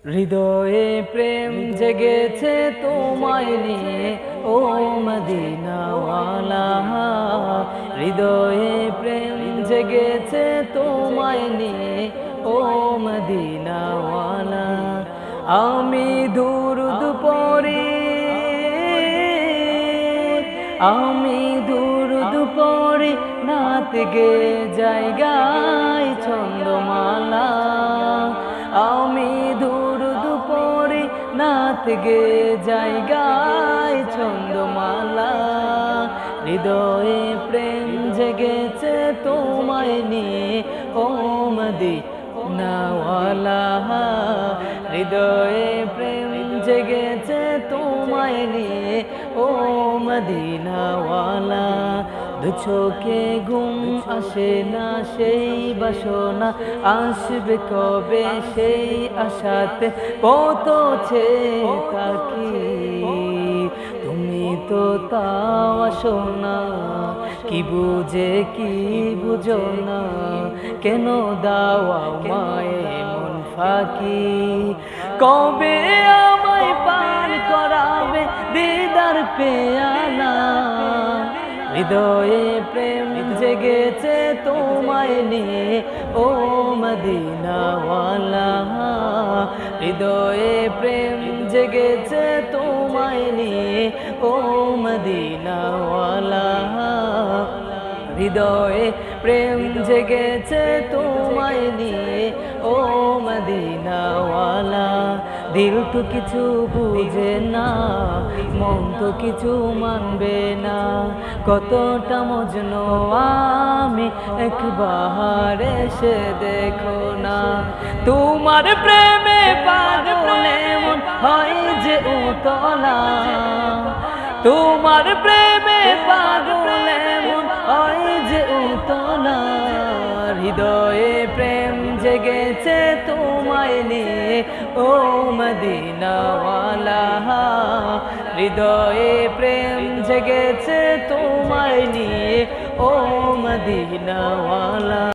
হৃদয়ে প্রেম জেগেছে তোমায় নিয়ে ও মদিনাওয়ালা। হৃদয়ে প্রেম জেগেছে তোমায় নিয়ে ও মদিনাওয়ালা। আমি দুরুদ পড়ি, আমি দুরুদ পড়ি, নাত গে জায়গায় ছন্দমালা। আমি দুরুদ পড়ি, নাত গে জায়গায় ছন্দমালা। হৃদয়ে প্রেম জেগেছে তোমায় নিয়ে ও মদিনাওয়ালা। হৃদয়ে প্রেম জেগেছে তোমায় নিয়ে ও মদিনাওয়ালা। দু চোখে ঘুম আসে না, সেই বাসনা আসবে কবে, সেই আশাতে পৌঁছে থাকি। তুমি তো তাও আসো না, কি বুঝে কি বুঝো না, কেন দাও আমায় মন ফাঁকি। কবে আমায় পার করাবে দিদার পেয়ালা। হৃদয়ে প্রেম জেগেছে তোমায় নিয়ে ও মদিনাওয়ালা। হৃদয়ে প্রেম জেগেছে তোমায় নিয়ে ও মদিনাওয়ালা। হৃদয়ে প্রেম জেগেছে তোমায় নিয়ে ও মদিনাওয়ালা। দিল তো কিছু বুঝে না, মন তো কিছু মানবে না, কতটা মজনু আমি একবার এসে দেখো না। তোমার প্রেমে পাগলে মন হয় যে উতলা, তোমার প্রেমে পাগলে মন হয় যে উতলা। হৃদয়ে প্রেম জেগেছে তোমায় নিয়ে ও মদিনাওয়ালা। হৃদয়ে প্রেম জেগেছে তোমায় নিয়ে ও মদিনাওয়ালা।